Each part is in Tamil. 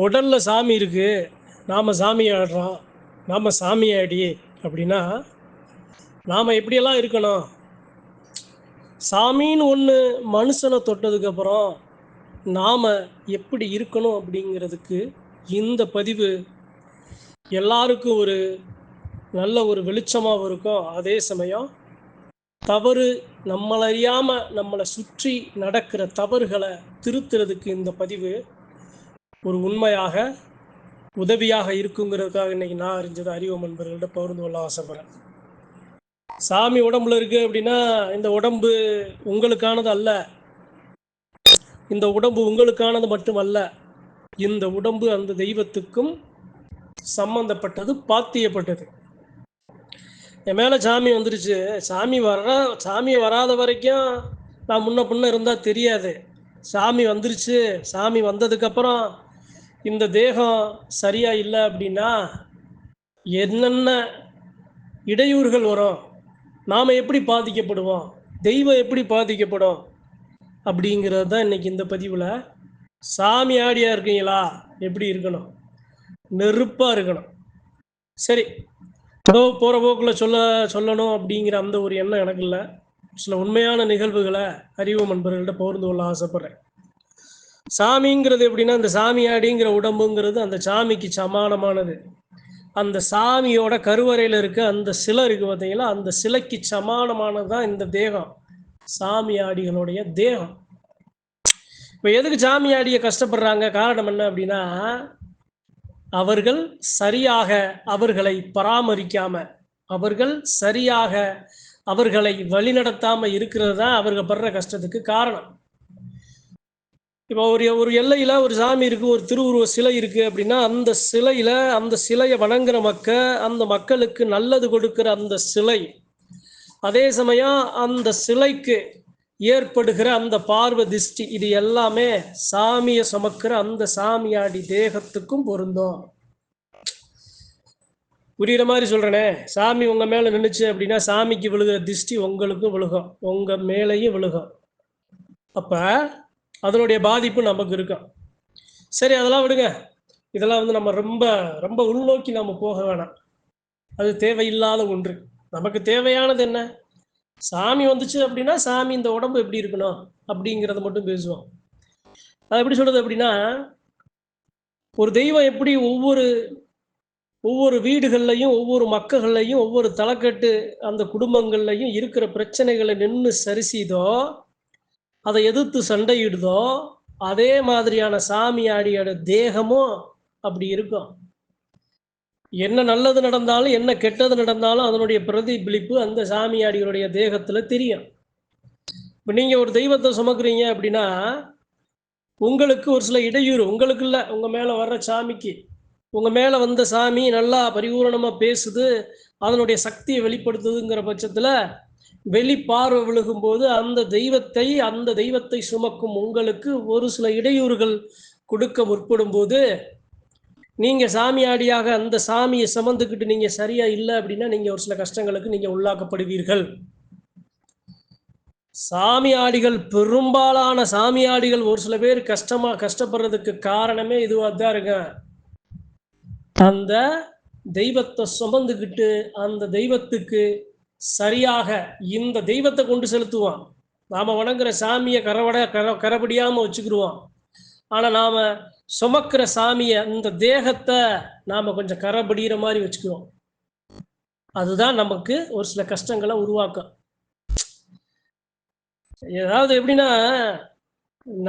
உடல்ல சாமி இருக்கு, நாம சாமி ஆடுறோம், நாம சாமி ஆடி அப்படின்னா, நாம எப்படியெல்லாம் இருக்கணும்? சாமின்னு ஒண்ணு மனுஷன தொட்டதுக்கப்புறம், நாம எப்படி இருக்கணும் அப்படிங்கிறதுக்கு, இந்த பதிவு எல்லாருக்கும் ஒரு நல்ல ஒரு வெளிச்சமாவும் இருக்கும். அதே சமயம், தவறு நம்மள அறியாம நம்மள சுற்றி நடக்கிற தவறுகள திருத்துறதுக்கு இந்த பதிவு ஒரு உண்மையாக, உதவியாக இருக்குங்கிறதுக்காக இன்னைக்கு நான் அறிஞ்சத அறிவோம் நண்பர்கள்ட்ட பகிர்ந்து கொள்ள ஆசைப்படுறேன். சாமி உடம்புல இருக்கு அப்படின்னா, இந்த உடம்பு உங்களுக்கானது அல்ல. இந்த உடம்பு உங்களுக்கானது மட்டுமல்ல. இந்த உடம்பு அந்த தெய்வத்துக்கும் சம்பந்தப்பட்டது, பாத்தியப்பட்டது. என் மேல சாமி வந்துருச்சு. சாமி வராத வரைக்கும் நான் முன்ன பின்ன இருந்தா தெரியாது. சாமி வந்துருச்சு. சாமி வந்ததுக்கப்புறம் இந்த தேகம் சரியா இல்ல அப்படின்னா, என்னென்ன இடையூறுகள் வரும்? நாம எப்படி பாதிக்கப்படுவோம்? தெய்வம் எப்படி பாதிக்கப்படும்? அப்படிங்கிறது தான் இன்னைக்கு இந்த பதிவுல. சாமி ஆடியா இருக்கீங்களா? எப்படி இருக்கணும்? நெருப்பா இருக்கணும். சரி, ஏதோ போற போக்குல சொல்லணும் அப்படிங்கிற அந்த ஒரு எண்ணம் எனக்கு இல்ல. சில உண்மையான நிகழ்வுகளை அறிவு நண்பர்கள்ட்ட பகிர்ந்து கொள்ள ஆசைப்படுறேன். சாமிங்கிறது எப்படின்னா, இந்த சாமியாடிங்கிற உடம்புங்கிறது அந்த சாமிக்கு சமானமானது. அந்த சாமியோட கருவறையில் இருக்க அந்த சிலை இருக்கு பார்த்தீங்களா, அந்த சிலைக்கு சமானமானது தான் இந்த தேகம், சாமியாடிகளுடைய தேகம். இப்போ எதுக்கு சாமியாடிய கஷ்டப்படுறாங்க? காரணம் என்ன அப்படின்னா, அவர்கள் சரியாக அவர்களை பராமரிக்காம, அவர்கள் சரியாக அவர்களை வழிநடத்தாம இருக்கிறது தான் அவர்கள் படுற கஷ்டத்துக்கு காரணம். இப்போ ஒரு எல்லையில் ஒரு சாமி இருக்குது, ஒரு திருவுருவ சிலை இருக்குது அப்படின்னா, அந்த சிலையில் அந்த சிலையை வணங்குற அந்த மக்களுக்கு நல்லது கொடுக்குற அந்த சிலை, அதே சமயம் அந்த சிலைக்கு ஏற்படுகிற அந்த பார்வை திஷ்டி, இது எல்லாமே சாமியை சுமக்கிற அந்த சாமியாடி தேகத்துக்கும் பொருந்தும். புரிகிற மாதிரி சொல்கிறேனே, சாமி உங்கள் மேலே நின்றுச்சு அப்படின்னா சாமிக்கு விழுகிற திஷ்டி உங்களுக்கும் விழுகும், உங்கள் மேலேயும் விழுகும். அப்போ அதனுடைய பாதிப்பு நமக்கு இருக்கும். சரி, அதெல்லாம் விடுங்க. இதெல்லாம் நம்ம ரொம்ப ரொம்ப உள்நோக்கி நம்ம போக வேணாம். அது தேவையில்லாத ஒன்று. நமக்கு தேவையானது என்ன? சாமி வந்துச்சு அப்படின்னா சாமி இந்த உடம்பு எப்படி இருக்கணும் அப்படிங்கிறத மட்டும் பேசுவோம். அது எப்படி சொல்றது அப்படின்னா, ஒரு தெய்வம் எப்படி ஒவ்வொரு ஒவ்வொரு வீடுகள்லையும், ஒவ்வொரு மக்கள்லையும், ஒவ்வொரு தலைக்கட்டு அந்த குடும்பங்கள்லையும் இருக்கிற பிரச்சனைகளை நின்று சரி செய்தோ, அதை எதிர்த்து சண்டையிடுதோ, அதே மாதிரியான சாமியாடியோட தேகமும் அப்படி இருக்கும். என்ன நல்லது நடந்தாலும், என்ன கெட்டது நடந்தாலும் அதனுடைய பிரதிபலிப்பு அந்த சாமியாடிகளுடைய தேகத்துல தெரியும். இப்போ நீங்க ஒரு தெய்வத்தை சுமக்குறீங்க அப்படின்னா, உங்களுக்கு ஒரு சில இடையூறு, உங்களுக்கு இல்லை, உங்க மேல வர்ற சாமிக்கு. உங்க மேல வந்த சாமி நல்லா பரிபூரணமா பேசுது, அதனுடைய சக்தியை வெளிப்படுத்துதுங்கிற பட்சத்துல வெளிப்பார்வை விழுகும்போது அந்த தெய்வத்தை சுமக்கும் உங்களுக்கு ஒரு சில இடையூறுகள் கொடுக்க முற்படும் போது, நீங்க சாமியாடியாக அந்த சாமியை சுமந்துக்கிட்டு நீங்க சரியா இல்லை அப்படின்னா, நீங்க ஒரு சில கஷ்டங்களுக்கு நீங்க உள்ளாக்கப்படுவீர்கள். சாமியாடிகள், பெரும்பாலான சாமியாடிகள் ஒரு சில பேர் கஷ்டப்படுறதுக்கு காரணமே இதுவா தான் இருக்கு. அந்த தெய்வத்தை சுமந்துக்கிட்டு அந்த தெய்வத்துக்கு சரியாக இந்த தெய்வத்தை கொண்டு செலுத்துவான். நாம வணங்குற சாமியை கரபடியாம வச்சுக்கிடுவோம். ஆனா நாம சுமக்கிற சாமியை, இந்த தேகத்தை நாம கொஞ்சம் கரபடிகிற மாதிரி வச்சுக்குவோம். அதுதான் நமக்கு ஒரு சில கஷ்டங்களை உருவாக்கும். ஏதாவது எப்படின்னா,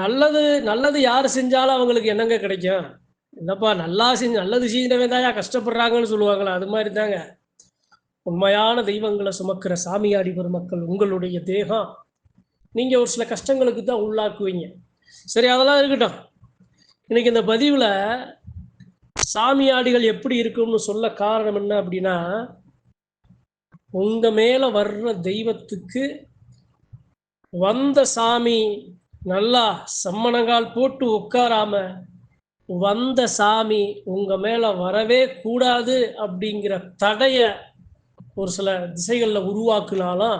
நல்லது நல்லது யார் செஞ்சாலும் அவங்களுக்கு என்னங்க கிடைக்கும்? என்னப்பா நல்லது செஞ்சவன் தாயா கஷ்டப்படுறாங்கன்னு சொல்லுவாங்களா? அது மாதிரி தாங்க உண்மையான தெய்வங்களை சுமக்கிற சாமியாடி பெருமக்கள் உங்களுடைய தேகம், நீங்க ஒரு சில கஷ்டங்களுக்கு தான் உள்ளாக்குவீங்க. சரி, அதெல்லாம் இருக்கட்டும். இன்னைக்கு இந்த பதிவுல சாமியாடிகள் எப்படி இருக்கும்னு சொல்ல காரணம் என்ன அப்படின்னா, உங்க மேல வர்ற தெய்வத்துக்கு வந்த சாமி நல்லா சம்மணங்கால் போட்டு உட்காராம, வந்த சாமி உங்க மேல வரவே கூடாது அப்படிங்கிற தடைய ஒரு சில திசைகளில் உருவாக்குனாலும்,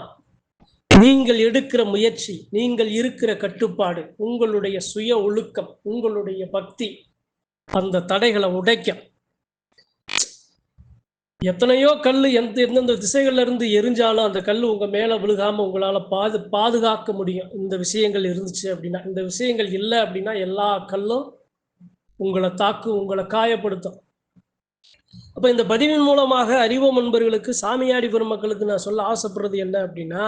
நீங்கள் எடுக்கிற முயற்சி, நீங்கள் இருக்கிற கட்டுப்பாடு, உங்களுடைய சுய ஒழுக்கம், உங்களுடைய பக்தி, அந்த தடைகளை உடைக்கும். எத்தனையோ கல்லு எந்தெந்த திசைகள்ல இருந்து எரிஞ்சாலும் அந்த கல்லு உங்க மேல விழுகாம உங்களால பாதுகாக்க முடியும். இந்த விஷயங்கள் இருந்துச்சு அப்படின்னா. இந்த விஷயங்கள் இல்ல அப்படின்னா எல்லா கல்லும் உங்கள தாக்கும், உங்கள காயப்படுத்தும். அப்ப இந்த பதிவின் மூலமாக அறிவோம் நண்பர்களுக்கு, சாமியாடி பெருமக்களுக்கு நான் சொல்ல ஆசைப்படுறது என்ன அப்படின்னா,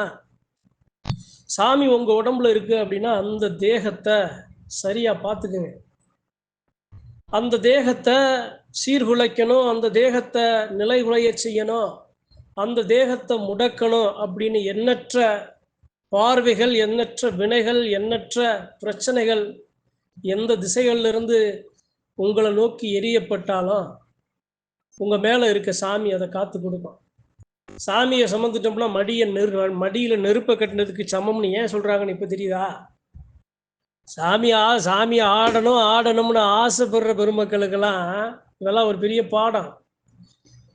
சாமி உங்க உடம்புல இருக்கு அப்படின்னா அந்த தேகத்தை சரியா பார்த்துக்குங்க. அந்த தேகத்தை சீர்குலைக்கணும், அந்த தேகத்தை நிலைகுலைய செய்யணும், அந்த தேகத்தை முடக்கணும் அப்படின்னு எண்ணற்ற பார்வைகள், எண்ணற்ற வினைகள், எண்ணற்ற பிரச்சனைகள் எந்த திசைகளிலிருந்து உங்களை நோக்கி எரியப்பட்டாலும் உங்க மேல இருக்க சாமி அதை காத்து கொடுக்கும். சாமியை சுமந்துட்டோம்னா மடியில நெருப்பை கட்டினதுக்கு சமம்னு ஏன் சொல்றாங்கன்னு இப்ப தெரியுதா? சாமி ஆடணும்னு ஆசைப்படுற பெருமக்களுக்கெல்லாம் இதெல்லாம் ஒரு பெரிய பாடம்.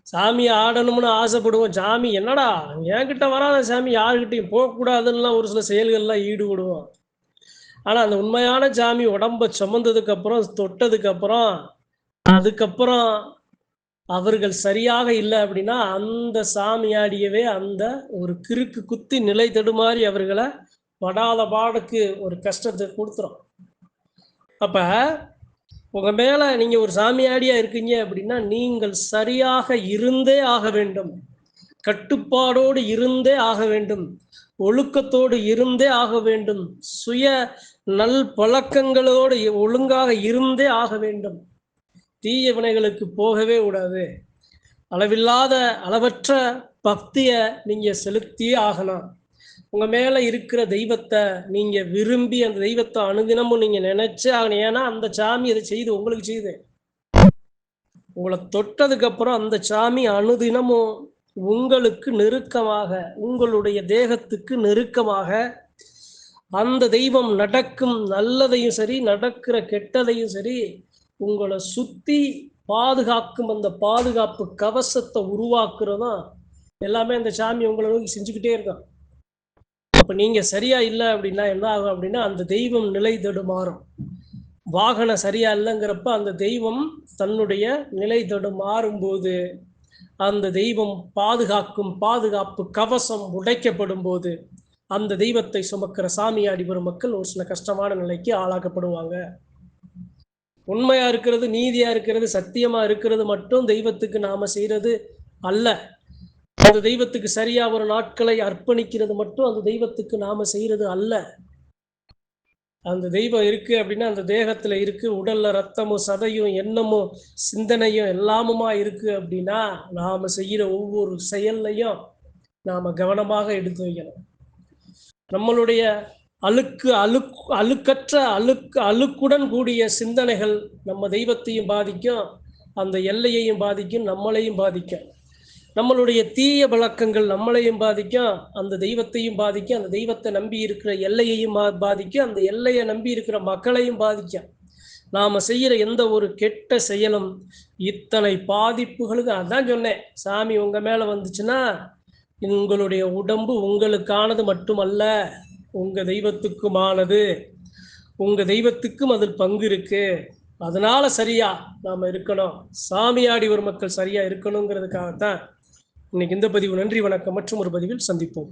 சாமி ஆடணும்னு ஆசைப்படுவோம். சாமி என்னடா என்கிட்ட வராத சாமி, யாருக்கிட்டையும் போகக்கூடாதுன்னா ஒரு சில செயல்கள்லாம் ஈடுபடுவோம். ஆனா அந்த உண்மையான சாமி உடம்ப சுமந்ததுக்கு அப்புறம், தொட்டதுக்கு அப்புறம், அதுக்கப்புறம் அவர்கள் சரியாக இல்லை அப்படின்னா அந்த சாமியாடியவே அந்த ஒரு கிறுக்கு குத்தி நிலை தடுமாறி அவர்களை படாத பாடுக்கு ஒரு கஷ்டத்தை கொடுத்துரும். அப்ப உங்க மேல நீங்க ஒரு சாமியாடியா இருக்கீங்க அப்படின்னா நீங்கள் சரியாக இருந்தே ஆக வேண்டும், கட்டுப்பாடோடு இருந்தே ஆக வேண்டும், ஒழுக்கத்தோடு இருந்தே ஆக வேண்டும், சுய நல் பழக்கங்களோடு ஒழுங்காக இருந்தே ஆக வேண்டும். தீய வினைகளுக்கு போகவே கூடாது. அளவில்லாத அளவற்ற பக்தியை நீங்க செலுத்தியே ஆகணும். உங்க மேல இருக்கிற தெய்வத்தை நீங்க விரும்பி அந்த தெய்வத்தை அனுதினமும் நீங்க நினைச்சே ஆகணும். ஏன்னா அந்த சாமி அதை செய்து உங்களுக்கு செய்யுது. உங்களை தொட்டதுக்கு அப்புறம் அந்த சாமி அனுதினமும் உங்களுக்கு நெருக்கமாக, உங்களுடைய தேகத்துக்கு நெருக்கமாக அந்த தெய்வம் நடக்கும் நல்லதையும் சரி, நடக்கிற கெட்டதையும் சரி உங்களை சுத்தி பாதுகாக்கும். அந்த பாதுகாப்பு கவசத்தை உருவாக்குறதும் எல்லாமே அந்த சாமி உங்களை நோக்கி செஞ்சுக்கிட்டே இருக்கும். அப்ப நீங்க சரியா இல்லை அப்படின்னா என்ன ஆகும் அப்படின்னா அந்த தெய்வம் நிலை தடுமாறும். வாகனம் சரியா இல்லைங்கிறப்ப அந்த தெய்வம் தன்னுடைய நிலை தடுமாறும் போது அந்த தெய்வம் பாதுகாப்பு கவசம் உடைக்கப்படும் போது அந்த தெய்வத்தை சுமக்கிற சாமியாடி பெருமக்கள் ஒரு சில கஷ்டமான நிலைக்கு ஆளாக்கப்படுவாங்க. உண்மையா இருக்கிறது, நீதியா இருக்கிறது, சத்தியமா இருக்கிறது மட்டும் தெய்வத்துக்கு நாம செய்யறது அல்ல. அந்த தெய்வத்துக்கு சரியா ஒரு நாட்களை அர்ப்பணிக்கிறது மட்டும் அந்த தெய்வத்துக்கு நாம செய்யறது அல்ல. அந்த தெய்வம் இருக்கு அப்படின்னா அந்த தேகத்துல இருக்கு, உடல்ல ரத்தமும் சதையும் எண்ணமும் சிந்தனையும் எல்லாமுமா இருக்கு அப்படின்னா நாம செய்யற ஒவ்வொரு செயல்லையும் நாம கவனமாக எடுத்து வைக்கணும். நம்மளுடைய அழுக்குடன் கூடிய சிந்தனைகள் நம்ம தெய்வத்தையும் பாதிக்கும், அந்த எல்லையையும் பாதிக்கும், நம்மளையும் பாதிக்கும். நம்மளுடைய தீய பழக்கங்கள் நம்மளையும் பாதிக்கும், அந்த தெய்வத்தையும் பாதிக்கும், அந்த தெய்வத்தை நம்பி இருக்கிற எல்லையையும் பாதிக்கும், அந்த எல்லையை நம்பி இருக்கிற மக்களையும் பாதிக்கும். நாம செய்யற எந்த ஒரு கெட்ட செயலும் இத்தனை பாதிப்புகளுக்கு அதான் சொன்னேன். சாமி உங்க மேல வந்துச்சுன்னா உங்களுடைய உடம்பு உங்களுக்கானது மட்டுமல்ல, உங்க தெய்வத்துக்குமானது. உங்க தெய்வத்துக்கும் அதில் பங்கு இருக்கு. அதனால சரியா நாம இருக்கணும், சாமியாடி ஒரு மக்கள் சரியா இருக்கணுங்கிறதுக்காகத்தான் இன்னைக்கு இந்த பதிவு. நன்றி, வணக்கம். மற்றும் ஒரு பதிவில் சந்திப்போம்.